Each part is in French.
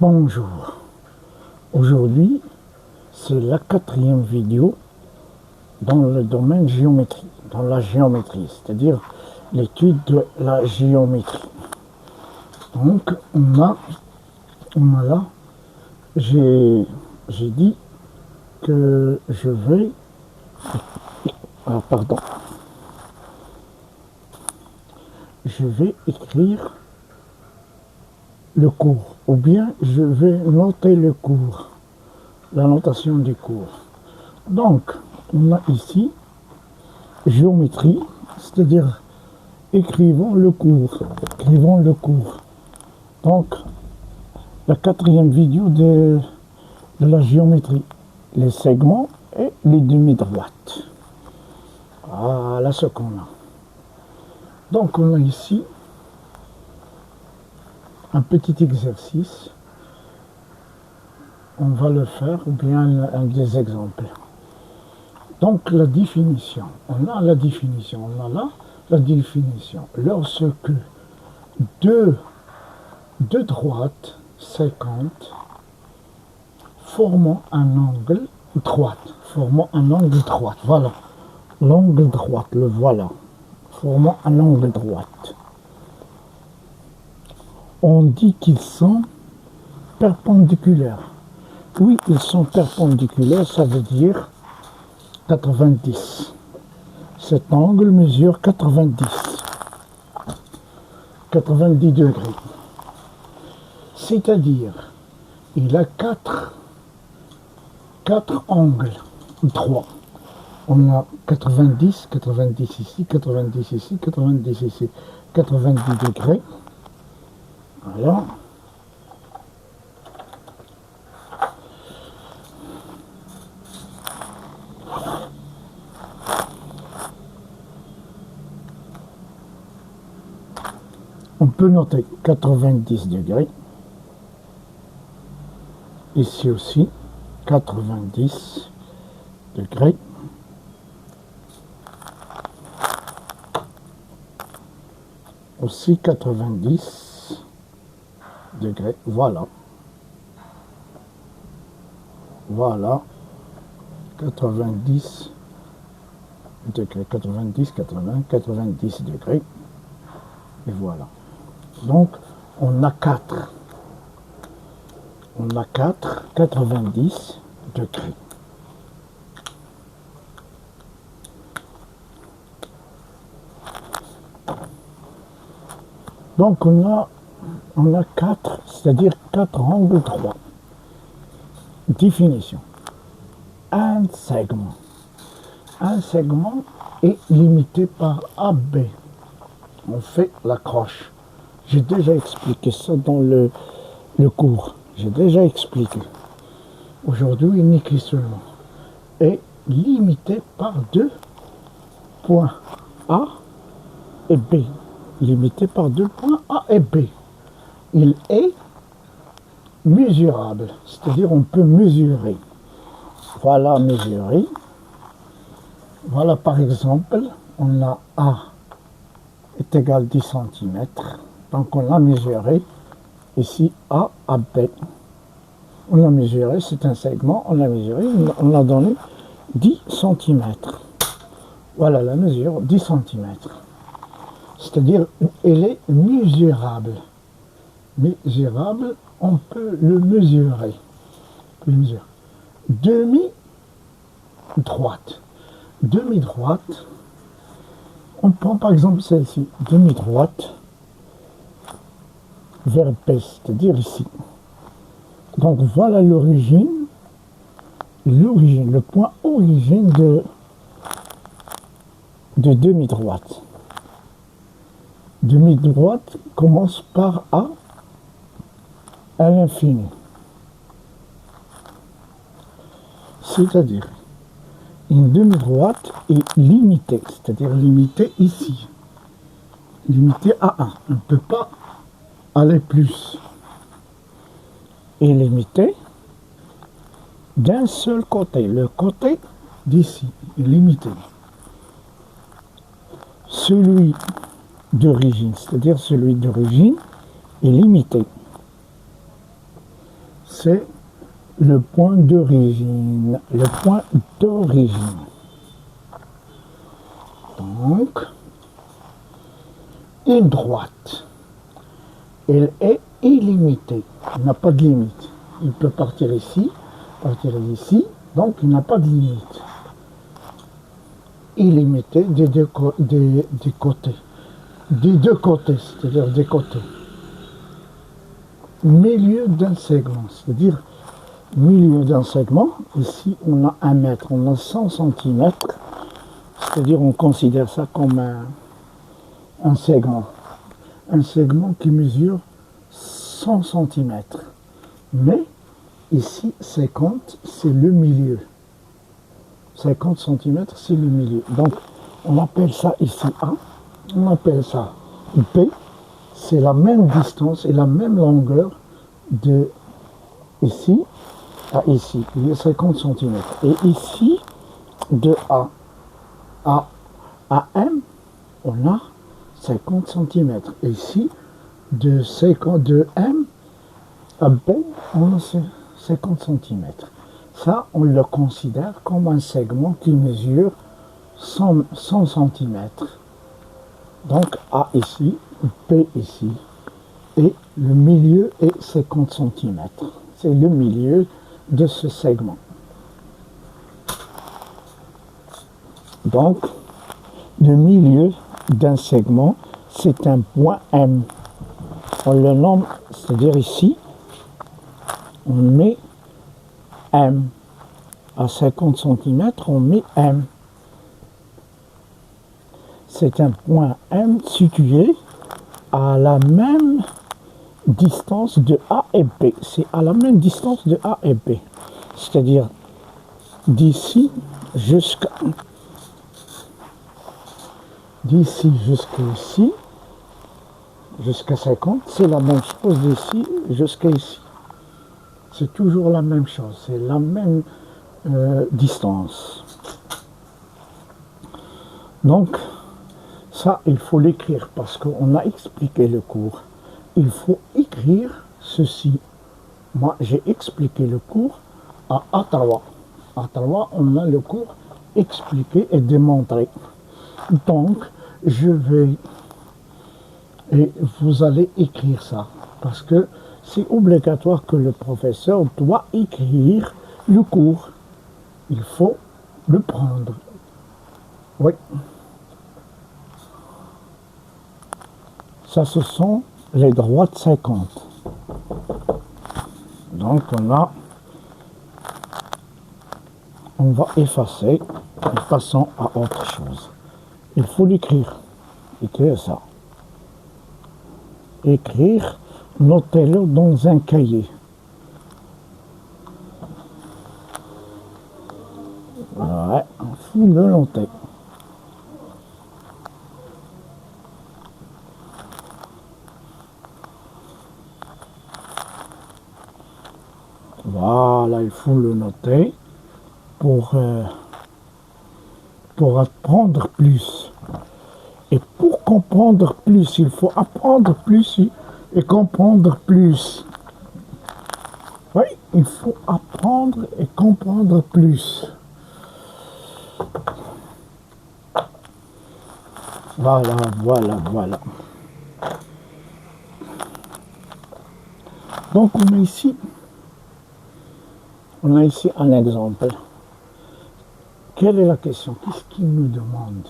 Bonjour, aujourd'hui c'est la 4e vidéo dans le domaine géométrie, dans la géométrie, c'est-à-dire l'étude de la géométrie. Donc on a là, j'ai dit que je vais, je vais écrire le cours, ou bien je vais noter le cours, la notation du cours. Donc, on a ici géométrie, c'est-à-dire écrivons le cours. Donc, la 4e vidéo de la géométrie, les segments et les demi-droites. Voilà ce qu'on a. Donc, on a ici un petit exercice. On va le faire, ou bien un des exemples. Donc la définition, on a la définition, Lorsque deux droites 50 formant un angle droit, voilà, l'angle droit, le voilà, formant un angle droit. On dit qu'ils sont perpendiculaires. Oui, ils sont perpendiculaires, ça veut dire 90. Cet angle mesure 90 degrés. C'est-à-dire, il a 4 angles droits. On a 90 ici, 90 ici, 90 ici, 90 degrés. Voilà. On peut noter 90 degrés. Ici aussi, 90 degrés. Aussi 90 degrés. Voilà. Voilà. 90 degrés. 90, 80, 90 degrés. Et voilà. Donc, on a 4. On a 4, 90 degrés. Donc, on a 4, c'est-à-dire 4 angles droits. Définition. Un segment. Un segment est limité par AB. On fait l'accroche. J'ai déjà expliqué ça dans le cours. J'ai déjà expliqué. Aujourd'hui, il n'écrit seulement. Est limité par 2 points A et B. Limité par 2 points A et B. Il est mesurable. C'est-à-dire on peut mesurer. Voilà mesurer. Voilà par exemple, on a A est égal à 10 cm. Donc on a mesuré ici A à B. On a mesuré, c'est un segment, on a mesuré, on a donné 10 cm. Voilà la mesure, 10 cm. C'est-à-dire, elle est mesurable. Mesurable, on peut le mesurer. Demi-droite. Demi-droite, on prend par exemple celle-ci, demi-droite, vers B, c'est-à-dire ici. Donc voilà l'origine, le point origine de demi-droite. Demi-droite commence par A à l'infini. C'est-à-dire, une demi-droite est limitée, c'est-à-dire limitée ici. Limitée à 1. On ne peut pas aller plus. Et limitée d'un seul côté. Le côté d'ici est limité. Celui d'origine, c'est-à-dire celui d'origine est limité. c'est le point d'origine. Le point d'origine. Donc, une droite, elle est illimitée. Il n'a pas de limite. Il peut partir ici, partir d'ici, donc il n'a pas de limite. Illimitée des deux côtés. Des deux côtés, c'est-à-dire des côtés. Milieu d'un segment, c'est-à-dire milieu d'un segment, ici on a 1 mètre, on a 100 cm, c'est-à-dire on considère ça comme un segment. Un segment qui mesure 100 cm. Mais ici, 50, c'est le milieu. 50 cm, c'est le milieu. Donc, on appelle ça ici A, on appelle ça B. C'est la même distance et la même longueur de ici à ici, il y a 50 cm. Et ici, de A à M, on a 50 cm. Et ici, de M à B, on a 50 cm. Ça, on le considère comme un segment qui mesure 100 cm. Donc A ici, B ici. Et le milieu est 50 cm. C'est le milieu de ce segment. Donc, le milieu d'un segment, c'est un point M. On le nomme, c'est-à-dire ici, on met M. À 50 cm, on met M. C'est un point M situé à la même distance de A et B. C'est à la même distance de A et B. C'est-à-dire d'ici jusqu'à ici, jusqu'à 50, c'est la même chose d'ici jusqu'à ici. C'est toujours la même chose, c'est la même distance. Donc, ça, il faut l'écrire parce qu'on a expliqué le cours. Il faut écrire ceci. Moi, j'ai expliqué le cours à A3. A3, on a le cours expliqué et démontré. Donc, je vais... Et vous allez écrire ça. Parce que c'est obligatoire que le professeur doit écrire le cours. Il faut le prendre. Oui. Ça, ce sont les droites 50. Donc, on va effacer en passant à autre chose. Il faut l'écrire. Écrire ça. Écrire, notez-le dans un cahier. Ouais, il faut le noter. Voilà, il faut le noter pour apprendre plus. Et pour comprendre plus, il faut apprendre plus et comprendre plus. Oui, il faut apprendre et comprendre plus. Voilà. Donc on a ici un exemple. Quelle est la question? Qu'est-ce qu'il nous demande?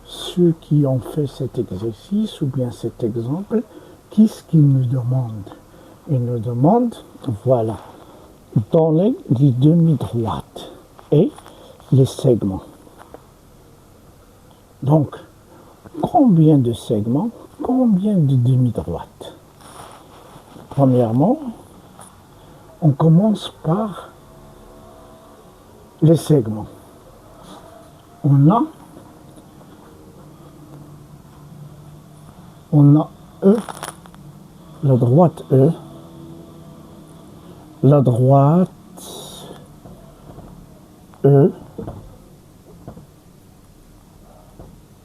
Ceux qui ont fait cet exercice ou bien cet exemple, qu'est-ce qu'ils nous demandent? Ils nous demandent, voilà, donner les demi-droites et les segments. Donc, combien de segments, combien de demi-droites? Premièrement, on commence par les segments. On a E, la droite E, la droite E,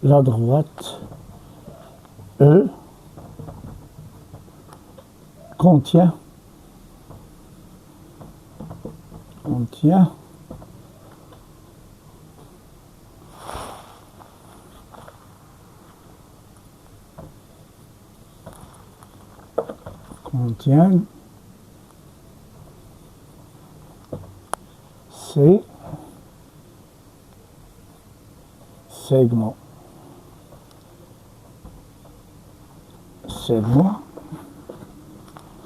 la droite E contient contient ces segments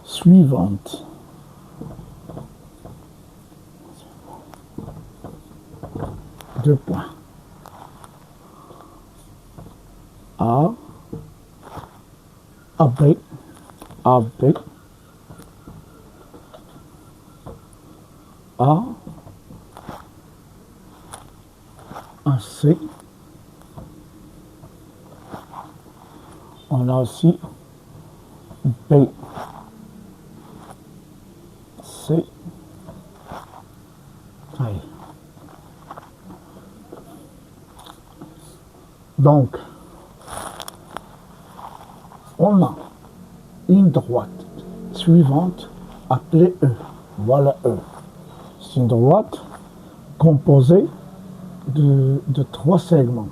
suivantes. Deux points. A, AB, AB, A, AC. On a aussi B, C, allez. Donc, on a une droite suivante appelée E. Voilà E. C'est une droite composée de 3 segments.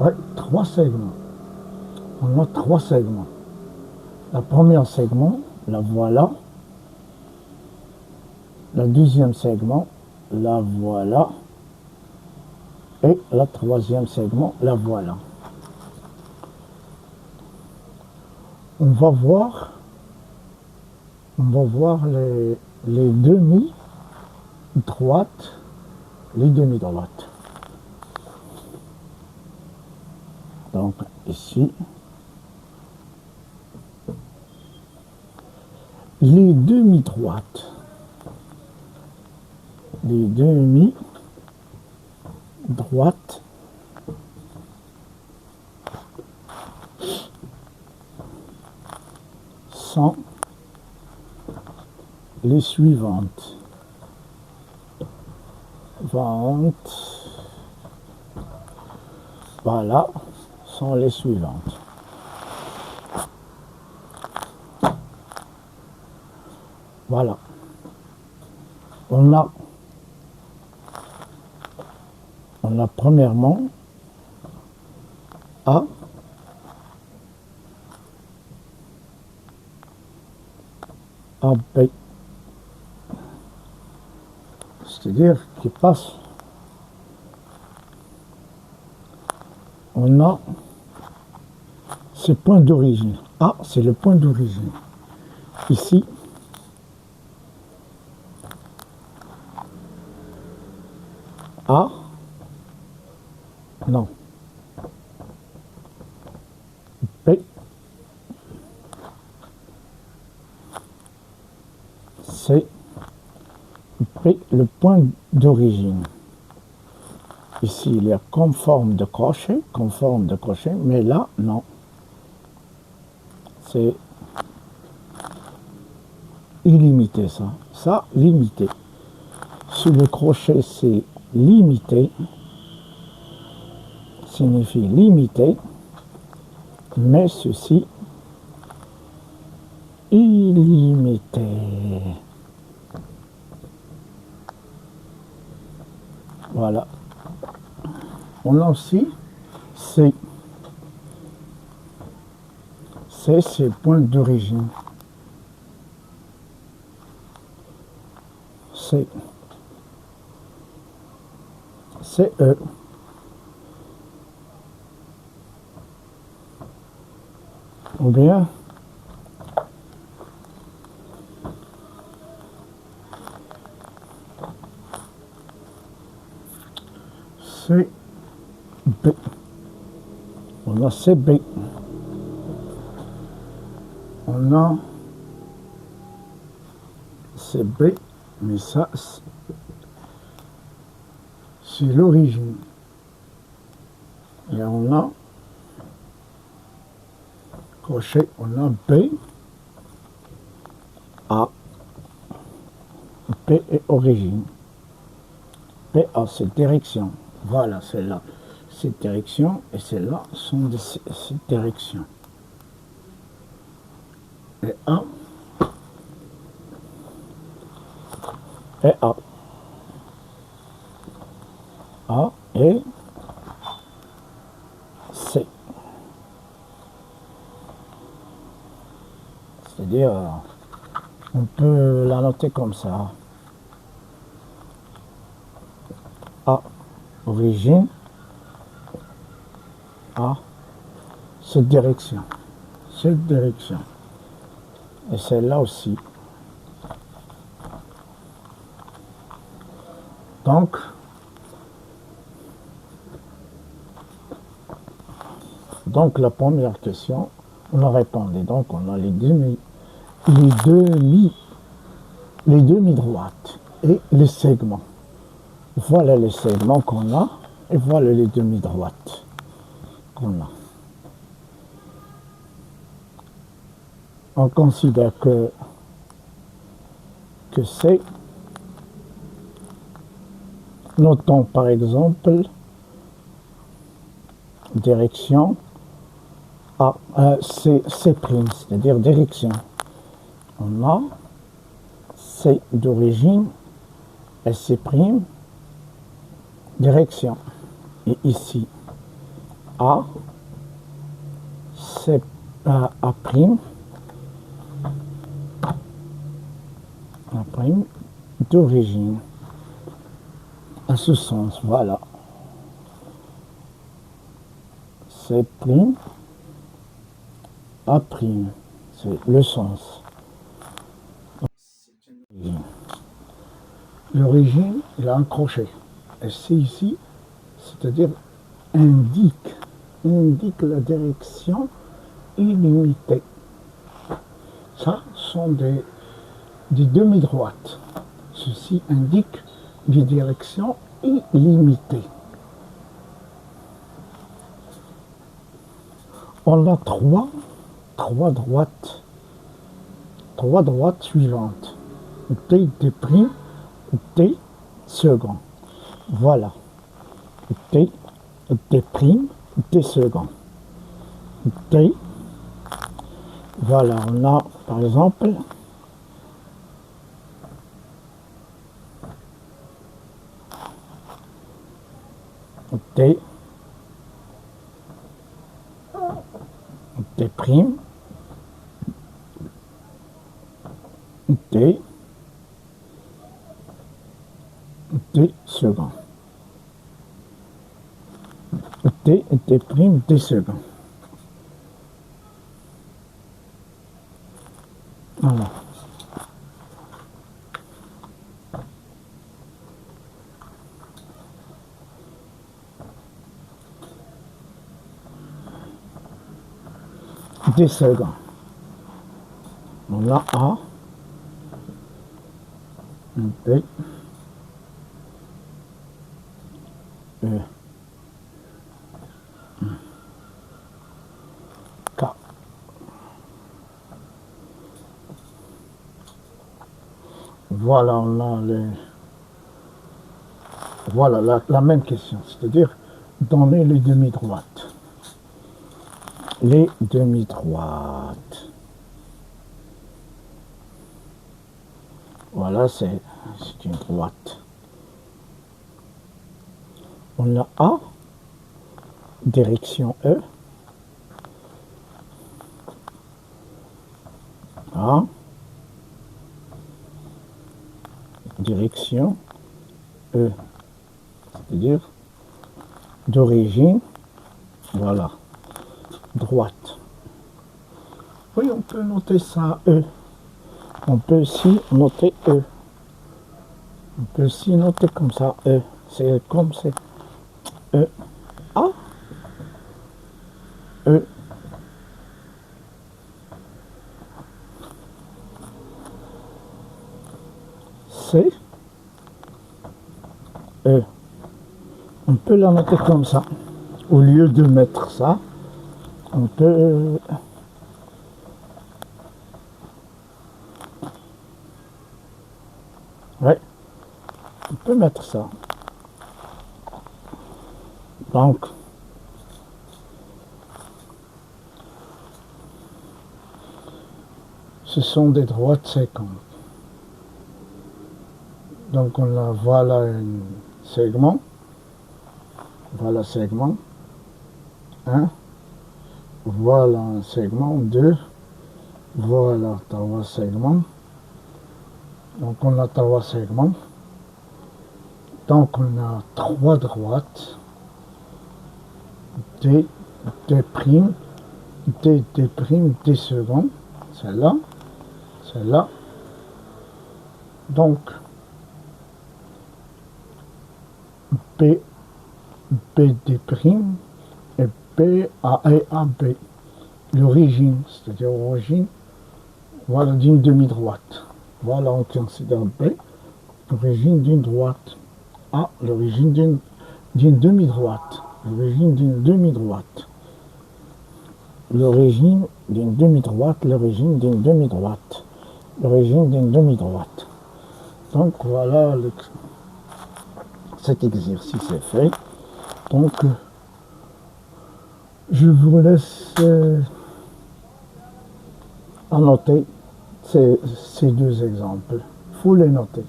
Oui, 3 segments. On a 3 segments. La première segment, la voilà. Le deuxième segment, la voilà. Et le troisième segment, la voilà. On va voir les demi-droites, Donc ici, les demi-droites sont les suivantes. Voilà, sont les suivantes. Voilà. On a premièrement A, AB, c'est-à-dire qu'il passe. On a ces points d'origine. A, c'est le point d'origine. Ici, A, non, B, C, B, le point d'origine. Ici, il y a comme forme de crochet, mais là, non. C'est illimité, ça. Ça, limité. Si le crochet, c'est limité, signifie limité, mais ceci, illimité. Voilà. On a aussi ces points d'origine. C'est E. Ou bien c'est B. On a CB. On a CB, mais ça, c'est l'origine. Et on a crochet, on a B, A, B et origine. B a cette direction. Voilà, celle-là, cette direction, et celle-là sont de cette direction. Et A, et A. A et C. C'est-à-dire, on peut la noter comme ça. A, origine, A, cette direction. Cette direction. Et celle-là aussi. Donc la première question, on a répondu. Donc on a les demi-droites et les segments. Voilà les segments qu'on a et voilà les demi-droites qu'on a. On considère que c'est, notons par exemple direction A, C', c'est-à-dire direction. On a C d'origine et C', direction. Et ici, A, C, A', d'origine. À ce sens, voilà. C', A', c'est le sens. L'origine, il a un crochet. Et c'est ici, c'est-à-dire indique la direction illimitée. Ça sont des demi-droites. Ceci indique des directions illimitées. On a trois droites suivantes. T, T', T second. Voilà. T, T', T second. T. Voilà, on a par exemple T, T', T, T second. T, T', T second. Voilà. T second. On a A, B, E, K. Voilà, on a voilà la même question, c'est-à-dire donner les demi-droites. Les demi-droites. Voilà, c'est une droite. On a A, direction E. A, direction E. C'est-à-dire d'origine, voilà, droite. Oui, on peut noter ça E. On peut aussi noter E. On peut aussi noter comme ça E. C'est comme c'est E. A. E. C. E. On peut la noter comme ça. Au lieu de mettre ça, on peut... Ouais, on peut mettre ça. Donc, ce sont des droites séquentes. Donc on a, voilà un segment. Voilà segment 1. Voilà un segment 2. Voilà trois segments. Donc on a trois segments. Donc on a trois droites. D, D', D', D', second. Celle-là. Celle-là. Donc B, B', et B, A, et AB. L'origine, c'est-à-dire l'origine, voilà d'une demi-droite. Voilà, on considère B, l'origine d'une droite. A, l'origine d'une demi-droite. L'origine d'une demi-droite. L'origine d'une demi-droite, l'origine d'une demi-droite. L'origine d'une demi-droite. Donc voilà, cet exercice est fait. Donc, je vous laisse annoter ces deux exemples. Il faut les noter.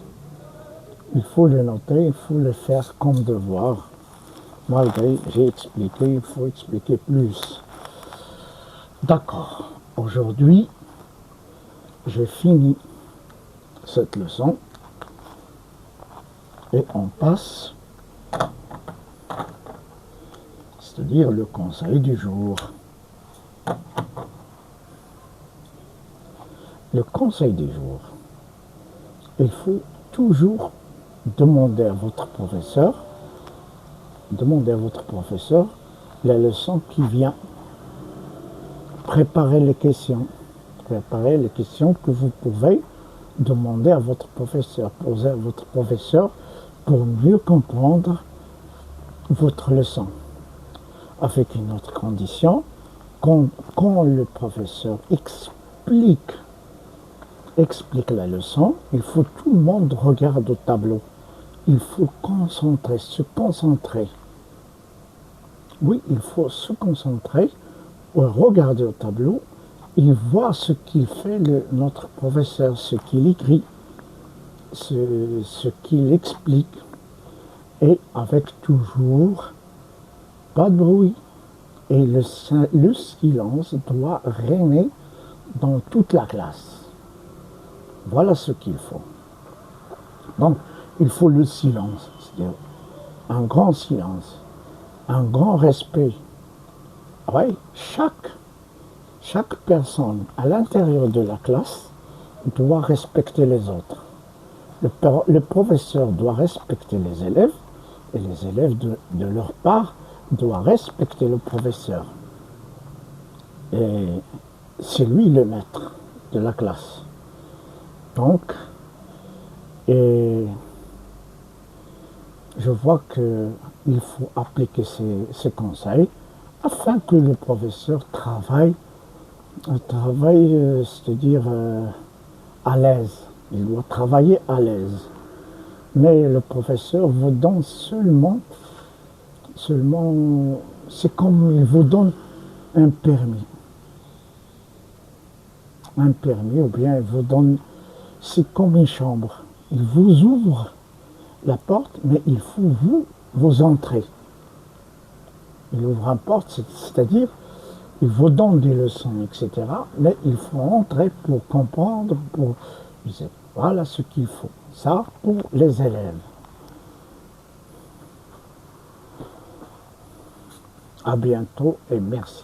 Il faut les noter, il faut les faire comme devoir. Malgré, j'ai expliqué, il faut expliquer plus. D'accord. Aujourd'hui, j'ai fini cette leçon. Et on passe, c'est-à-dire le conseil du jour. Le conseil du jour. Il faut toujours demander à votre professeur la leçon qui vient. Préparez les questions. Préparez les questions que vous pouvez demander à votre professeur, poser à votre professeur pour mieux comprendre votre leçon. Avec une autre condition, quand le professeur explique la leçon, il faut que tout le monde regarde au tableau. Il faut se concentrer. Oui, il faut se concentrer, regarder au tableau et voir ce qu'il fait notre professeur, ce qu'il écrit, ce qu'il explique. Et avec toujours pas de bruit. Et le silence doit régner dans toute la classe. Voilà ce qu'il faut. Donc, il faut le silence, c'est-à-dire un grand silence, un grand respect. Oui, chaque personne à l'intérieur de la classe doit respecter les autres. Le professeur doit respecter les élèves et les élèves de leur part doivent respecter le professeur. Et c'est lui le maître de la classe. Donc, et je vois qu'il faut appliquer ces conseils afin que le professeur travaille, c'est-à-dire à l'aise. Il doit travailler à l'aise. Mais le professeur vous donne seulement, c'est comme il vous donne un permis. Un permis, ou bien il vous donne, c'est comme une chambre. Il vous ouvre la porte, mais il faut vous entrer. Il ouvre une porte, c'est-à-dire, il vous donne des leçons, etc. Mais il faut entrer pour comprendre, pour dire, voilà ce qu'il faut. Ça, pour les élèves. À bientôt et merci.